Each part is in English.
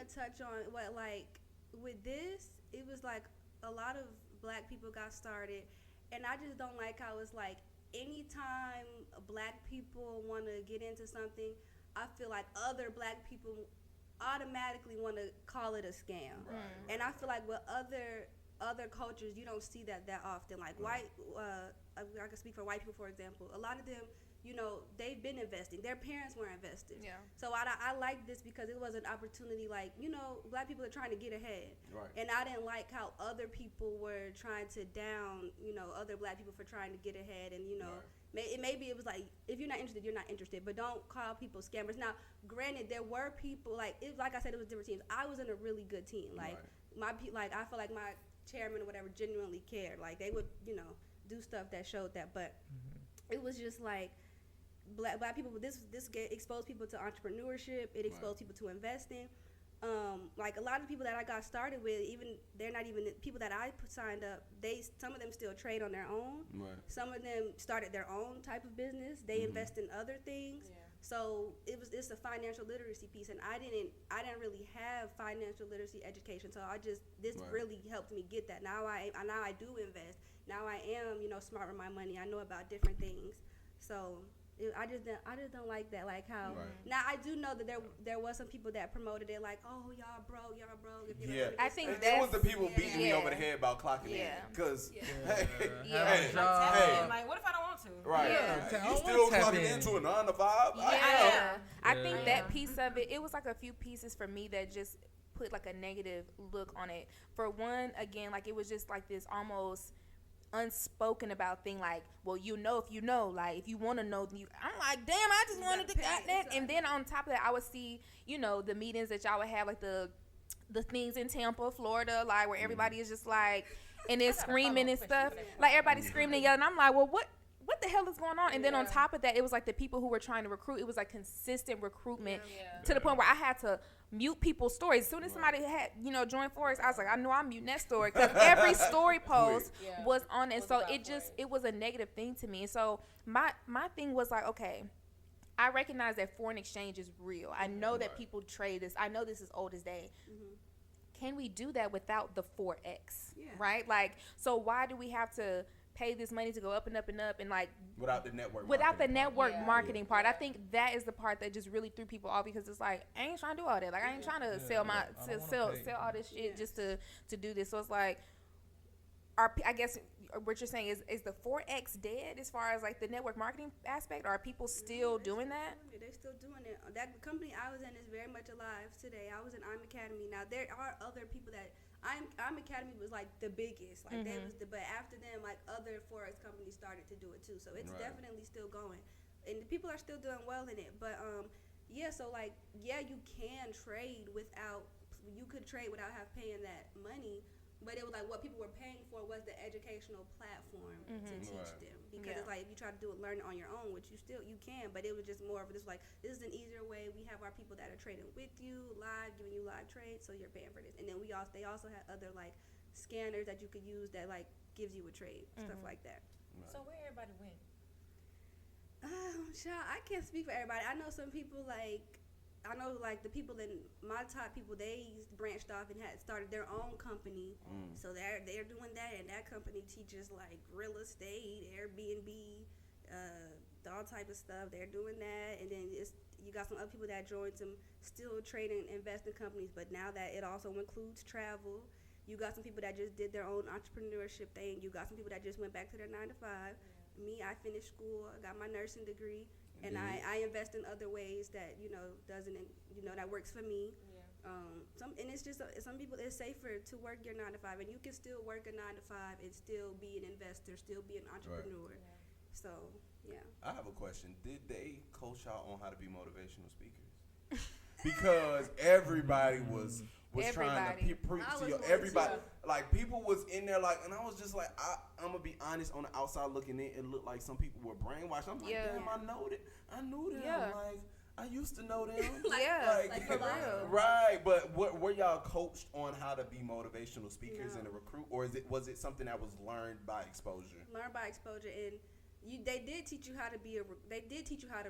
to touch on what, like, with this, it was like a lot of black people got started, and I just don't like how it's like anytime black people want to get into something, I feel like other black people automatically want to call it a scam. Right. And I feel like with other cultures, you don't see that often. Like white, I can speak for white people, for example. A lot of them, you know, they've been investing. Their parents were investors. Yeah. So I like this because it was an opportunity. Like, you know, black people are trying to get ahead. Right. And I didn't like how other people were trying to down, you know, other black people for trying to get ahead. And, you know, maybe it was like, if you're not interested, you're not interested. But don't call people scammers. Now, granted, there were people, like I said, it was different teams. I was in a really good team. Like, I feel like my chairman or whatever genuinely cared. Like, they would, you know, do stuff that showed that. But it was just like, black people, this exposed people to entrepreneurship. It exposed people to investing. Like a lot of people that I got started with, even they're not even the people that I signed up. Some of them still trade on their own. Right. Some of them started their own type of business. They invest in other things. Yeah. So it's a financial literacy piece, and I didn't really have financial literacy education. So this really helped me get that. Now I do invest. Now I am, you know, smart with my money. I know about different things. So I just don't like that. Like how now I do know that there was some people that promoted it, like, oh, y'all broke. If you don't I think it was the people beating me over the head about clocking in. Because like, what if I don't want to? Right. Yeah. You still clocking into a 9 to 5? I think that piece of it was like a few pieces for me that just put like a negative look on it. For one, again, like it was just like this almost unspoken about thing, like, well, you know, if you know, like, if you want to know, I'm like, damn, I just wanted to got that. And then on top of that, I would see, you know, the meetings that y'all would have, like the things in Tampa, Florida, like where everybody is just like, and they're screaming and stuff, like everybody's screaming and yelling. I'm like, well, what the hell is going on? And then on top of that, it was like the people who were trying to recruit, it was like consistent recruitment to the point where I had to mute people's stories. As soon as somebody had, you know, joined Forex, I was like, I know I'm muting that story, because every story post was on it. So it was a negative thing to me. And so my thing was like, okay, I recognize that foreign exchange is real. I know that people trade this. I know this is old as day. Can we do that without the Forex? Right? Like, so why do we have to pay this money to go up and up and up, and like without the network marketing part? I think that is the part that just really threw people off, because it's like, I ain't trying to do all that. Like, I ain't trying to sell all this shit just to do this. So it's like, I guess what you're saying is the Forex dead as far as like the network marketing aspect? Are people still doing that? They're still doing it. That company I was in is very much alive today. I was in I'm Academy. Now there are other people that I'm Academy was like the biggest. Like they was but after them, like other Forex companies started to do it too. So it's definitely still going, and the people are still doing well in it. But so like you can trade without. You could trade without paying that money. But it was like what people were paying for was the educational platform to teach them. Because it's like if you try to learn it on your own, which you can, but it was just more of this like, this is an easier way. We have our people that are trading with you live, giving you live trades, so you're paying for this. And then they also had other like scanners that you could use that like gives you a trade, stuff like that. So where everybody went? Child, I can't speak for everybody. I know some people like the people in my top people, they branched off and had started their own company. So they're doing that, and that company teaches like real estate, Airbnb, all type of stuff. They're doing that, and then you got some other people that joined some still trading investing companies, but now that it also includes travel. You got some people that just did their own entrepreneurship thing. You got some people that just went back to their 9 to 5. Me, I finished school. I got my nursing degree. And I invest in other ways that that works for me. It's just some people, it's safer to work your 9 to 5, and you can still work a 9 to 5 and still be an investor, still be an entrepreneur. So I have a question. Did they coach y'all on how to be motivational speakers? Because everybody was trying to preach to you. Everybody, like people was in there like, and I was just like, I'm gonna be honest. On the outside looking in, it looked like some people were brainwashed. I'm like, damn, I knew them. Like I used to know them. like for real. Right, but were y'all coached on how to be motivational speakers and a recruit, or was it something that was learned by exposure? Learned by exposure, and they did teach you how to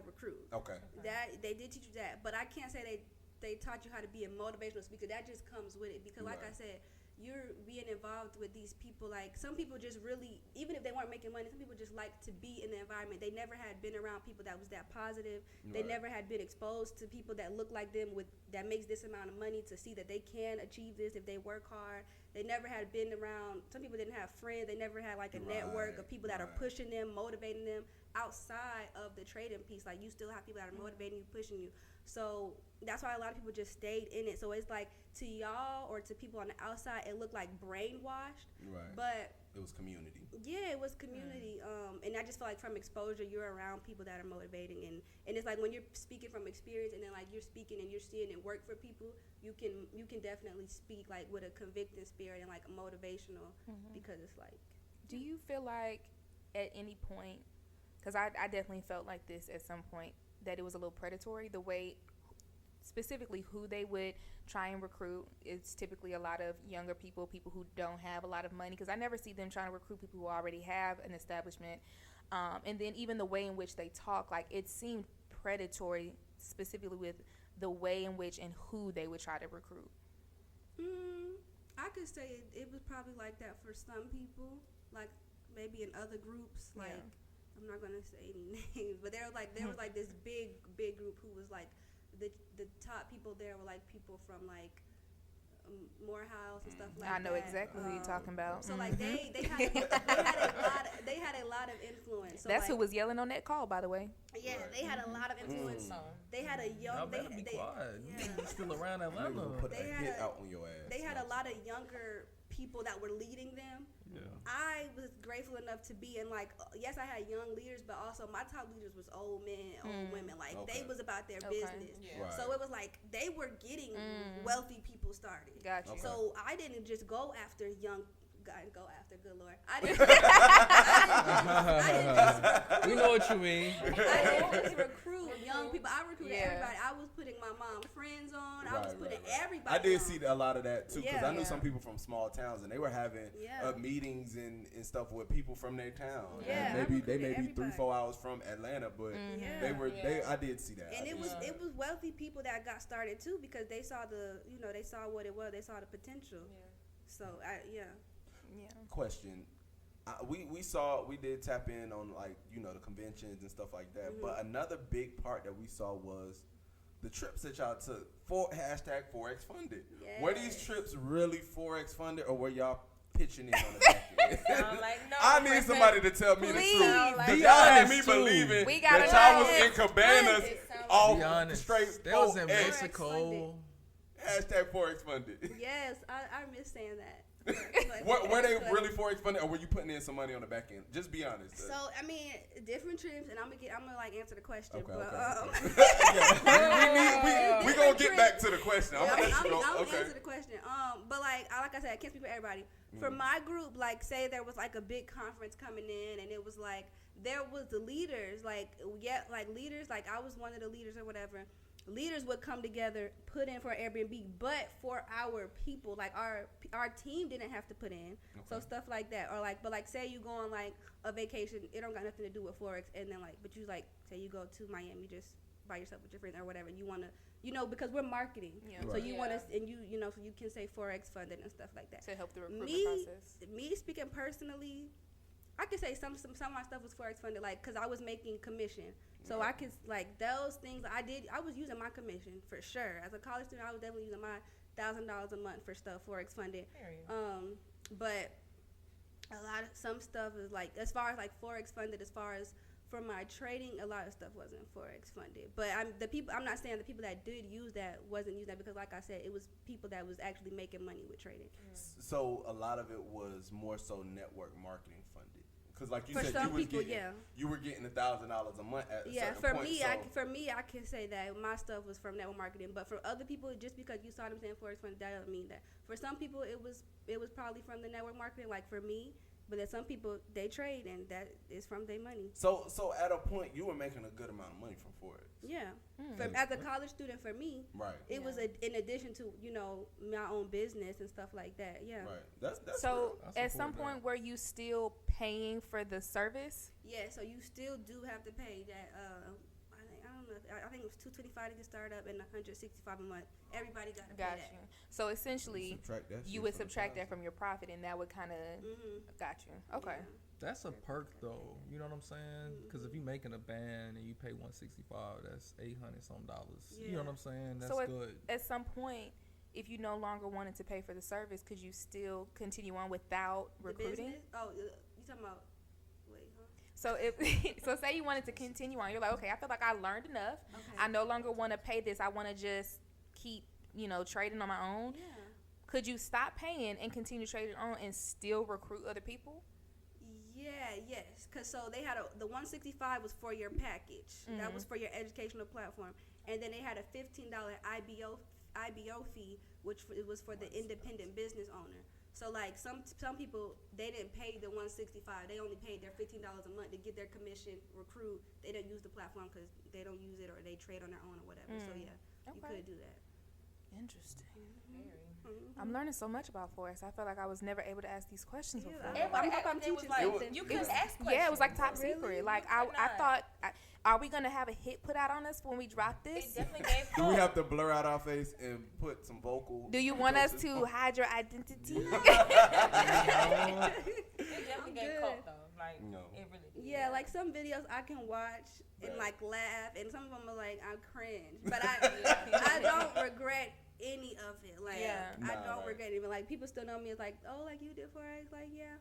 recruit. Okay. That they did teach you that, but I can't say they taught you how to be a motivational speaker. That just comes with it because, like I said, you're being involved with these people. Like some people just really, even if they weren't making money, some people just like to be in the environment. They never had been around people that was that positive. They never had been exposed to people that look like them with that makes this amount of money to see that they can achieve this if they work hard. They never had been around. Some people didn't have friends. They never had like a network of people that are pushing them, motivating them outside of the trading piece. Like you still have people that are motivating you, pushing you. So that's why a lot of people just stayed in it. So it's like to y'all or to people on the outside, it looked like brainwashed. Right. But it was community. Yeah, it was community. And I just feel like from exposure, you're around people that are motivating. And it's like when you're speaking from experience and then like you're speaking and you're seeing it work for people, you can definitely speak like with a convicting spirit and like motivational because it's like. Do you feel like at any point, because I definitely felt like this at some point, that it was a little predatory, the way specifically who they would try and recruit is typically a lot of younger people who don't have a lot of money, because I never see them trying to recruit people who already have an establishment. And then even the way in which they talk, like it seemed predatory, specifically with the way in which and who they would try to recruit. I could say it was probably like that for some people, like maybe in other groups, like I'm not gonna say any names, but there was like this big group who was like the top people there were like people from like Morehouse and stuff like that. I know exactly who you're talking about. So like they had a lot of influence. So that's like, who was yelling on that call, by the way. Yeah, they had a lot of influence. They had a young. Y'all better be quiet. You still around Atlanta. Put a hit out on your ass. They had a lot of younger people that were leading them. Yeah. I was grateful enough to be in like, yes, I had young leaders, but also my top leaders was old men, old women. Like they was about their business. Yeah. Right. So it was like they were getting wealthy people started. Gotcha. Okay. So I didn't just go after young. Good Lord. I didn't We know what you mean. I didn't just recruit young people. I recruited everybody. I was putting my mom's friends on. I was putting everybody I did on. see a lot of that too, because I knew Yeah. some people from small towns and they were having meetings and stuff with people from their town. Yeah, And they may be everybody. 3-4 hours from Atlanta, but they were I did see that. And it was wealthy people that got started too, because they saw they saw what it was, they saw the potential. So Question. We did tap in on like the conventions and stuff like that, but another big part that we saw was the trips that y'all took for #Forex funded. Yeah. Were these trips really Forex funded, or were y'all pitching in on the back end? I need somebody to tell me the truth. Be Y'all had honest, me too. believing We gotta that y'all know. was in cabanas off Be honest. straight. They was in Forex Mexico. #Forex funded. yes, I miss saying that. Were they really Forex funded, or were you putting in some money on the back end? Just be honest. So I mean, different trips, and I'm gonna like answer the question. Okay, but we gonna get back to the question. I'm gonna let you go. I'm Okay. answer the question. But like I said, I can't speak for everybody. For my group, like say there was like a big conference coming in, and it was like there was the leaders, like leaders, like I was one of the leaders or whatever. Leaders would come together, put in for Airbnb, but for our people, like our team didn't have to put in. So stuff like that, or like, but like say you go on like a vacation, it don't got nothing to do with Forex, and then like, but you like say you go to Miami just by yourself with your friends or whatever, you want to, because we're marketing, so you want to, and so you can say Forex funded and stuff like that To help the recruitment process. Me speaking personally, I could say some of my stuff was Forex funded, like, because I was making commission. So I could, like, those things I was using my commission for sure. As a college student, I was definitely using my $1,000 a month for stuff Forex funded. But some stuff is like, as far as like Forex funded, as far as for my trading, a lot of stuff wasn't Forex funded. But I'm not saying the people that did use that wasn't using that, because like I said, it was people that was actually making money with trading. So a lot of it was more so network marketing funded. Because like you for said, some people, you were getting $1,000 a month at a certain for point. me, I can say that my stuff was from network marketing. But for other people, just because you saw them saying Forex fund, that doesn't mean that. For some people, it was probably from the network marketing. Like for me, but then some people they trade, and that is from their money. So at a point, you were making a good amount of money from Forex. Yeah, as a college student, for me, it was in addition to my own business and stuff like that. Yeah. Right. That's so real. at some point, were you still paying for the service? Yeah. So you still do have to pay that. I don't month. I think it was $225 to get started up and $165 a month. Everybody got to pay Got that. you. So essentially, you would subtract that from your profit, and that would kind of got you. Okay. Yeah. That's a perk though. You know what I'm saying? Because if you making a band and you pay $165, that's $800 some dollars. You know what I'm saying? That's so good. At some point, if you no longer wanted to pay for the service, could you still continue on without recruiting? Oh, you talking about? Wait, huh? So so say you wanted to continue on, you're like, okay, I feel like I learned enough. Okay. I no longer want to pay this. I want to just keep, trading on my own. Yeah. Could you stop paying and continue trading on and still recruit other people? Yeah, yes. Cause so they had the $165 was for your package. That was for your educational platform, and then they had a $15 IBO fee, which it was for the independent business owner. So like some people, they didn't pay the $165. They only paid their $15 a month to get their commission, recruit. They didn't use the platform because they don't use it or they trade on their own or whatever. So yeah, you could do that. Interesting. I'm learning so much about Forex. I felt like I was never able to ask these questions before. I'm teaching something. You could ask questions. Yeah, it was like top Really? secret. Like I thought, are we gonna have a hit put out on us when we drop this? It definitely gave Do we have to blur out our face and put some vocal? Do you want us to hide your identity? It definitely gave coke though. Like it really did. Yeah, like some videos I can watch and like laugh, and some of them are like I cringe, but I don't regret any of it. Like I don't regret it. Even like people still know me as like, oh, like you did Forex, like yeah.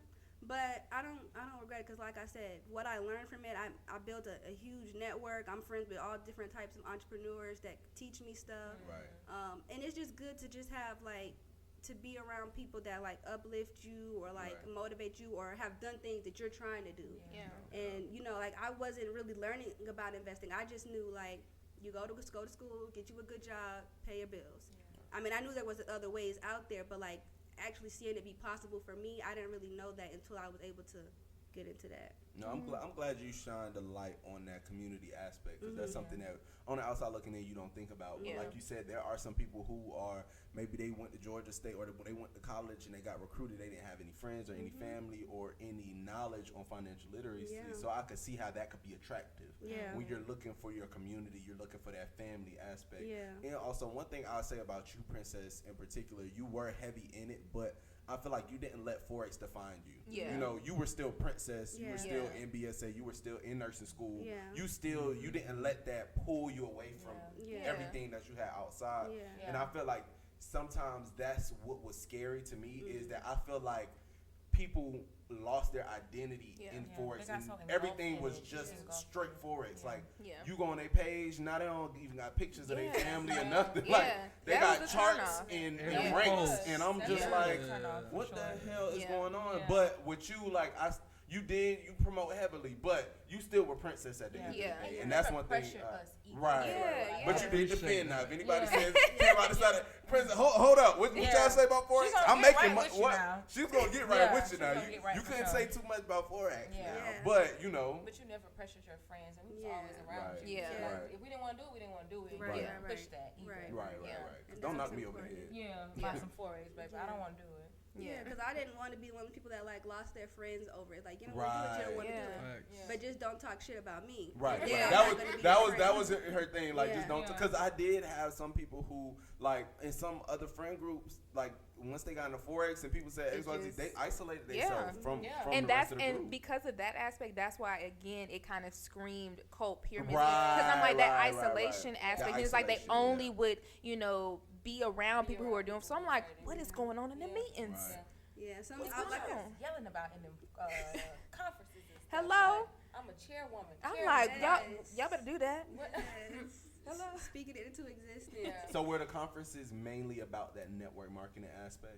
But I don't regret it because, like I said, what I learned from it, I built a huge network. I'm friends with all different types of entrepreneurs that teach me stuff. Right. And it's just good to just have like to be around people that like uplift you or like motivate you or have done things that you're trying to do. Yeah. And like I wasn't really learning about investing. I just knew like you go to school, get you a good job, pay your bills. Yeah. I mean, I knew there was other ways out there, but like actually seeing it be possible for me, I didn't really know that until I was able to get into that. No, I'm glad you shined the light on that community aspect because that's something that on the outside looking in you don't think about. But like you said, there are some people who are maybe they went to Georgia State or they went to college and they got recruited. They didn't have any friends or any family or any knowledge on financial literacy. Yeah. So I could see how that could be attractive. Yeah. When you're looking for your community, you're looking for that family aspect. Yeah. And also one thing I'll say about you, Princess, in particular, you were heavy in it, but I feel like you didn't let Forex define you. Yeah. You were still Princess. You were Yeah. still in BSA. You were still in nursing school. Yeah. You didn't let that pull you away from everything that you had outside. Yeah. And I feel like sometimes that's what was scary to me is that I feel like people lost their identity in Forex and everything was just straight Forex. Like you go on their page, now they don't even got pictures of their family or nothing. Like they got charts and ranks, and I'm just like, what the hell is going on? But with you, like you promote heavily, but you still were Princess at the end of the day, and that's one thing. Right. But you did defend now. If anybody says came out decided, Princess, hold up, what y'all say about Forex? I'm making money. What? She's gonna get right with you now. You couldn't say too much about Forex. But But you never pressured your friends, and we was always around you. Yeah. So if we didn't want to do it, we didn't want to do it. Right. We didn't push that either. Right. Don't knock me over the head. Buy some Forex, baby. I don't want to do it. Yeah, because I didn't want to be one of the people that like lost their friends over it. Like you don't want to do it, you don't want to do it, but just don't talk shit about me. Right. Yeah, That was her thing. Like just don't, because I did have some people who like in some other friend groups like once they got into Forex and people said XYZ, they isolated themselves from and the that's rest of the group. because of that aspect, that's why again it kind of screamed cult pyramid because I'm like that isolation aspect. And it's like they only would be around people who are doing. So I'm like, what is going on in the meetings? Yeah, some What's I like going on? Yelling about in the conferences and stuff. Hello? Like, I'm a chairwoman. I'm like, y'all better do that. Hello, speaking it into existence. So were the conferences mainly about that network marketing aspect?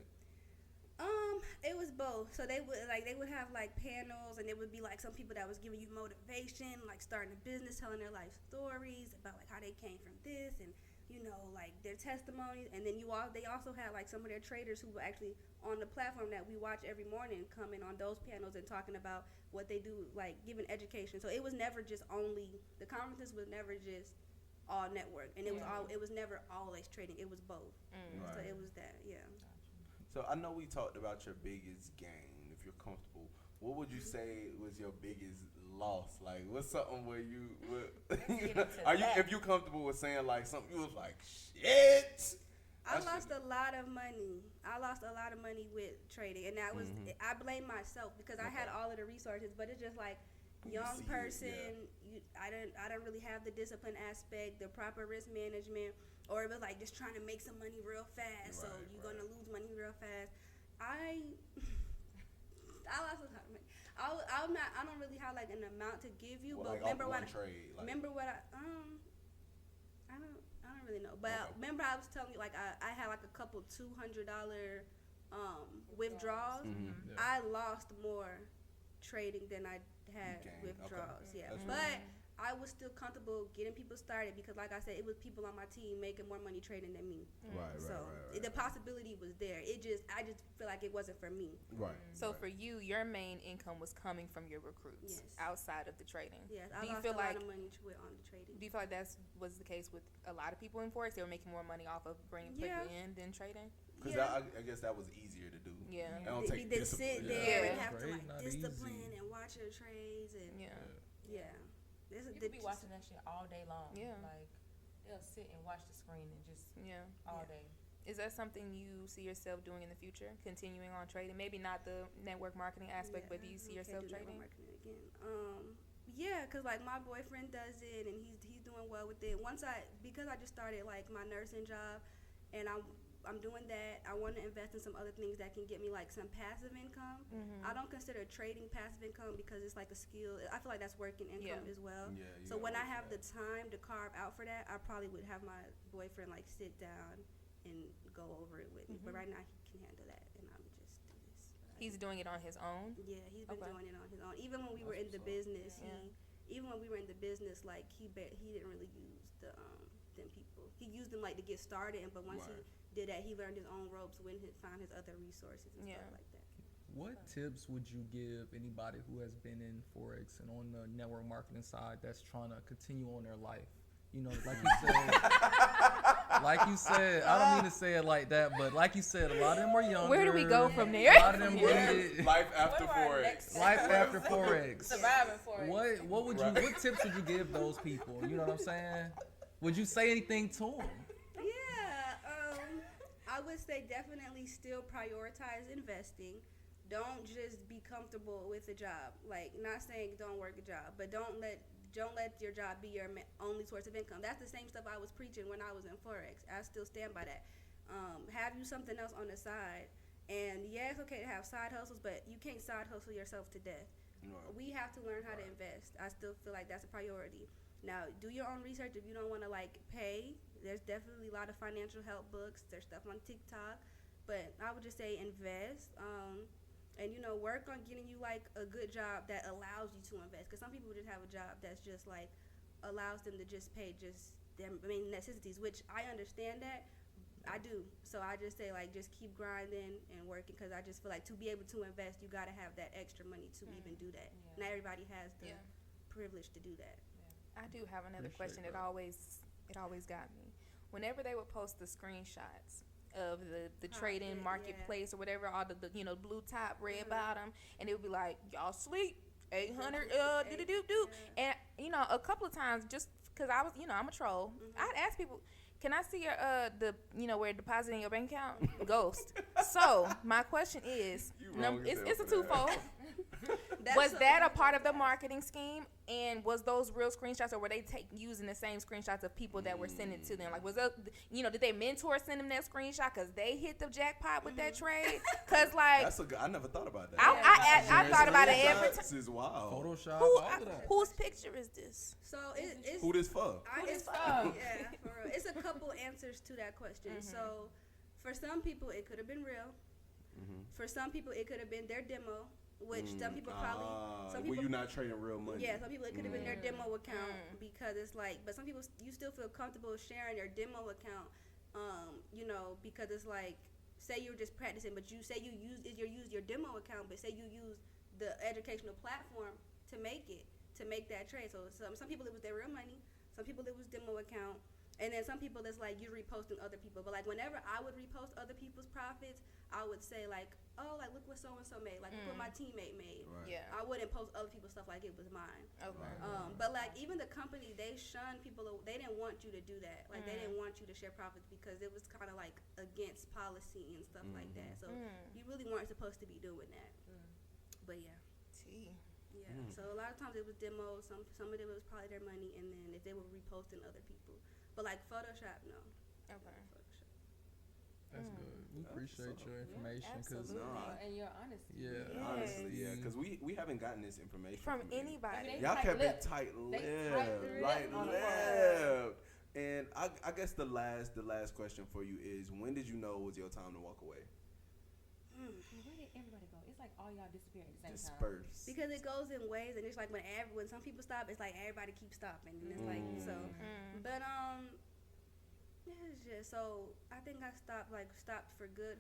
It was both. So they would have like panels, and it would be like some people that was giving you motivation, like starting a business, telling their life stories about like how they came from this and like their testimonies. And then they also had like some of their traders who were actually on the platform that we watch every morning coming on those panels and talking about what they do, like giving education. So it was never just the conferences was never just all network, and it was never always trading. It was both. So it was that, So I know we talked about your biggest gain, if you're comfortable, what would you say was your biggest loss? Like, what's something where you would, if you comfortable with saying like something you was like, shit? I lost a lot of money. I lost a lot of money with trading, and that was I blame myself because I had all of the resources, but it's just like young person. I don't really have the discipline aspect, the proper risk management, or it was like just trying to make some money real fast. So you're gonna lose money real fast. I lost a lot of money. I don't really have like an amount to give you, but like remember what remember what I don't really know, but remember I was telling you like I had like a couple $200 withdrawals. I lost more trading than I had withdrawals. But I was still comfortable getting people started because, like I said, it was people on my team making more money trading than me. The possibility was there. I just feel like it wasn't for me. So for you, your main income was coming from your recruits outside of the trading. Yes, I lost a lot of money on the trading. Do you feel like that was the case with a lot of people in Forex? They were making more money off of bringing people in than trading? Because I guess that was easier to do. Yeah. It don't take discipline. Sit there and have to like discipline and watch your trades and You could be watching that shit all day long. Yeah. Like, they'll sit and watch the screen and just all day. Is that something you see yourself doing in the future? Continuing on trading? Maybe not the network marketing aspect, but do you see yourself trading? Yeah, because like my boyfriend does it and he's doing well with it. Because I just started like my nursing job and I'm doing that. I want to invest in some other things that can get me like some passive income. I don't consider trading passive income because it's like a skill. I feel like that's working income as well. So when I have the time to carve out for that, I probably would have my boyfriend like sit down and go over it with me. But right now he can handle that, and I'm just do this. He's doing it on his own? Yeah, he's been doing it on his own. Even when we were in the business, like he didn't really use them people. He used them like to get started, but once he did that, he learned his own ropes when he found his other resources and stuff like that. What tips would you give anybody who has been in Forex and on the network marketing side that's trying to continue on their life? You know, like you said, I don't mean to say it like that, but like you said, a lot of them are younger. Where do we go from there? A lot of them life after Forex. Life after Forex. Surviving Forex. What tips would you give those people? You know what I'm saying? Would you say anything to them? I would say definitely still prioritize investing. Don't just be comfortable with a job. Like, not saying don't work a job, but don't let your job be your only source of income. That's the same stuff I was preaching when I was in Forex. I still stand by that. Have you something else on the side. And yeah, it's okay to have side hustles, but you can't side hustle yourself to death. We have to learn how to invest. I still feel like that's a priority. Now, do your own research if you don't want to like pay. There's definitely a lot of financial help books. There's stuff on TikTok, but I would just say invest. And work on getting you like a good job that allows you to invest. Because some people just have a job that's just like allows them to just pay just their main necessities, which I understand that. I do. So I just say like just keep grinding and working because I just feel like to be able to invest, you got to have that extra money to even do that. Not everybody has the privilege to do that. I do have another question. It always got me. Whenever they would post the screenshots of the trading marketplace or whatever, all the blue top, red bottom, and it would be like, y'all sleep, 800, do. And, a couple of times, just because I was, I'm a troll, I'd ask people, can I see your, where you're depositing your bank account? Ghost. So, my question is, it's a twofold. Was that a part of the marketing scheme? And was those real screenshots, or were they using the same screenshots of people that were sending to them? Like, was that, did they mentor send them that screenshot because they hit the jackpot with that trade? Because like, I never thought about that. I thought about it every time. This is wild. Photoshop. Whose picture is this? So it's who this for? Yeah, for real. It's a couple answers to that question. So for some people, it could have been real. For some people, it could have been their demo. Which some people were you not trading real money? Yeah, some people it could have been their demo account because it's like, but some people you still feel comfortable sharing your demo account, because it's like, say you're just practicing, but you say you use your demo account, but say you use the educational platform to make that trade. So some people it was their real money, some people it was demo account, And then some people, it's like you're reposting other people. But like whenever I would repost other people's profits, I would say like, oh, like look what so and so made, like look what my teammate made. Right. Yeah. I wouldn't post other people's stuff like it was mine. Okay. But like even the company, they shunned people. They didn't want you to do that. Like they didn't want you to share profits because it was kind of like against policy and stuff like that. So you really weren't supposed to be doing that. But yeah. Yeah. So a lot of times it was demos. Some of it was probably their money, and then if they were reposting other people. But like Photoshop, no. Okay. That's good. We appreciate your information and your honesty. Yeah, honestly, yeah, because we haven't gotten this information from anybody. Y'all kept it tight-lipped. And I guess the last question for you is, when did you know it was your time to walk away? Where did everybody go? It's like all y'all disappear at the same Disperse. time. Because it goes in waves, and it's like when some people stop, it's like everybody keeps stopping, and it's like so. But it's just so I think I stopped for good.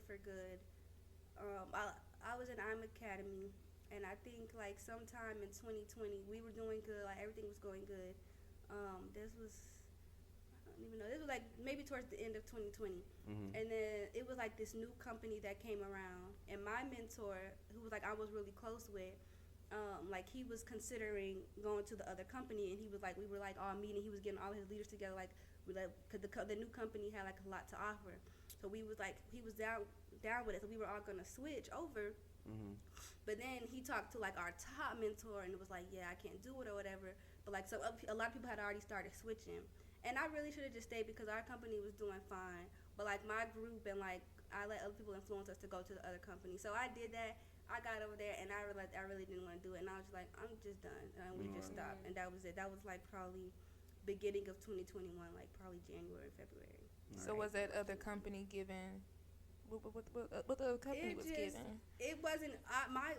I was in IM Academy, and I think like sometime in 2020 we were doing good, like everything was going good. This was, I don't even know, this was like maybe towards the end of 2020, and then it was like this new company that came around, and my mentor, who was like I was really close with, like he was considering going to the other company, and he was like, we were like all meeting, he was getting all his leaders together, like because the new company had like a lot to offer, so we was like, he was down with it, so we were all gonna switch over. But then he talked to like our top mentor, and it was like, yeah, I can't do it or whatever. But like, so a lot of people had already started switching, and I really should have just stayed because our company was doing fine. But like my group, and like I let other people influence us to go to the other company, so I did that. I got over there, and I realized I really didn't want to do it, and I was just like, I'm just done, and we just stopped, and that was it. That was like probably beginning of 2021, like probably January, February. So was that other company giving? What the other company was giving? It wasn't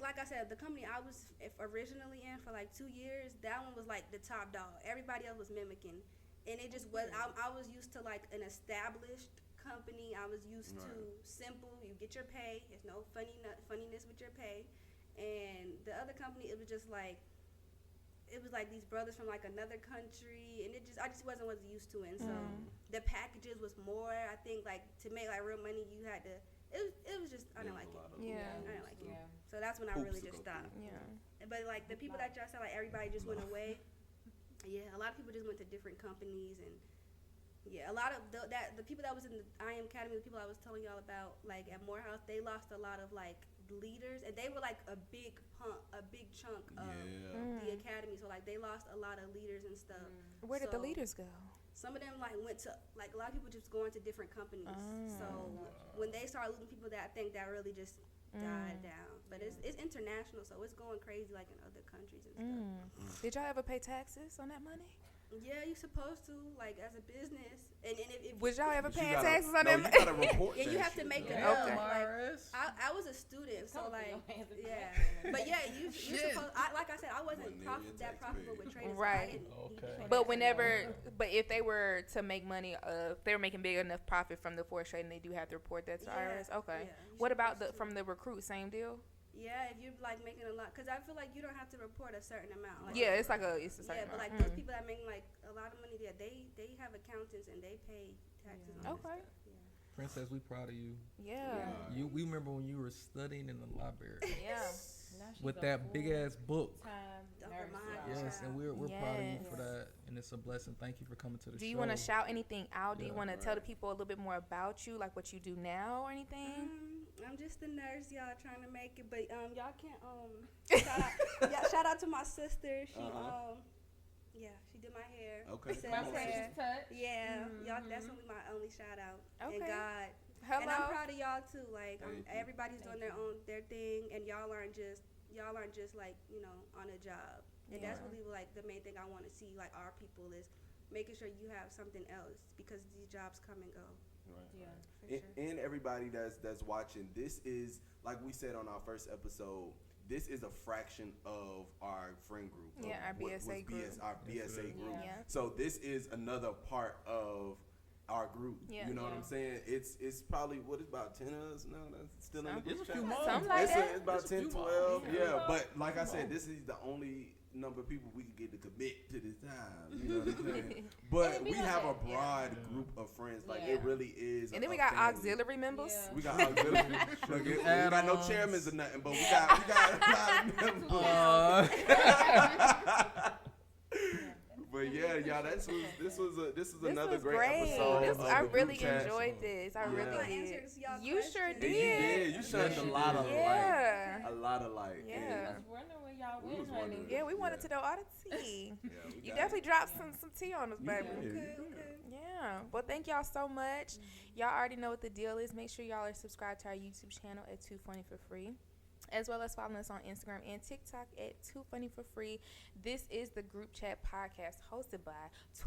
like I said, the company I was originally in for like 2 years. That one was like the top dog. Everybody else was mimicking, and it just was. I was used to like an established company. I was used to simple. You get your pay. There's no funniness with your pay. And the other company, it was just like. It was like these brothers from like another country, and I just wasn't used to it. And so the packages was more. I think like to make like real money, you had to. It was just I didn't like it. I didn't like it. So that's when I really just stopped. But like the people that y'all said, like everybody just went away. Yeah, a lot of people just went to different companies, and a lot of the people that was in the IM Academy, the people I was telling y'all about, like at Morehouse, they lost a lot of like leaders, and they were like a big chunk of the academy, so like they lost a lot of leaders and stuff. Where did the leaders go? Some of them like went to like a lot of people just going to different companies. So when they started losing people, that I think that really just died down. But it's international, so it's going crazy like in other countries and stuff. Did y'all ever pay taxes on that money? Yeah, you supposed to, like as a business. And if was y'all ever paying taxes on that? No, you gotta report. Yeah, you have to make it up. Like, I was a student, so like, yeah. But yeah, you supposed. Like I said, I wasn't that profitable with traders. Right. But if they were to make money, if they were making big enough profit from the Forex trading, they do have to report that to IRS. Okay. Yeah, what about from the recruit? Same deal. Yeah, if you're like making a lot, because I feel like you don't have to report a certain amount. Like, it's a certain amount. But like those people that make like a lot of money, they have accountants and they pay taxes. On that stuff. Yeah. Princess, we proud of you. Yeah. We remember when you were studying in the library. Yeah. With that big ass book. Yes, and we're proud of you for that, and it's a blessing. Thank you for coming to the show. Do you want to shout anything out? Do you want to tell the people a little bit more about you, like what you do now or anything? I'm just a nurse, y'all, trying to make it, but y'all can't shout out to my sister. She she did my hair. Okay. My precious touch. Yeah, y'all. That's gonna be my only shout out. Okay. And God. Hello. And I'm proud of y'all too. Like everybody's doing their thing, and y'all aren't just like on a job. And that's really like the main thing I want to see. Like our people is making sure you have something else, because these jobs come and go. Right. Yeah. And everybody that's watching, this is, like we said on our first episode, this is a fraction of our friend group. Yeah, our BSA group. Our BSA group. Yeah. So this is another part of our group. Yeah. You know what I'm saying? It's probably about 10 of us now. That's still in the group chat. Something like that. It's about 10, 12. Yeah, but like I said, this is the only number of people we can get to commit to this time. You know what I'm saying? But we have a broad group of friends. Like it really is. And then we got family. Auxiliary members. We got auxiliary. Look, we got no chairmans or nothing, but we got a lot of members. But yeah, y'all, this is another great episode. I really enjoyed this. I really did. You sure did. You did. You shed a lot of light. A lot of light. Yeah. I was wondering where y'all went, honey. Yeah, we wanted to know all the tea. You definitely dropped some tea on us, baby. Okay. Yeah. Well, thank y'all so much. Y'all already know what the deal is. Make sure y'all are subscribed to our YouTube channel at Too Funny for Free, as well as following us on Instagram and TikTok at Too Funny for Free. This is the Group Chat podcast hosted by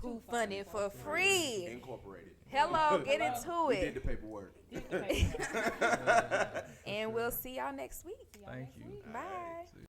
Too Funny for Free. Incorporated. Hello, get into it. We did the paperwork. And we'll see y'all next week. Thank you. Bye.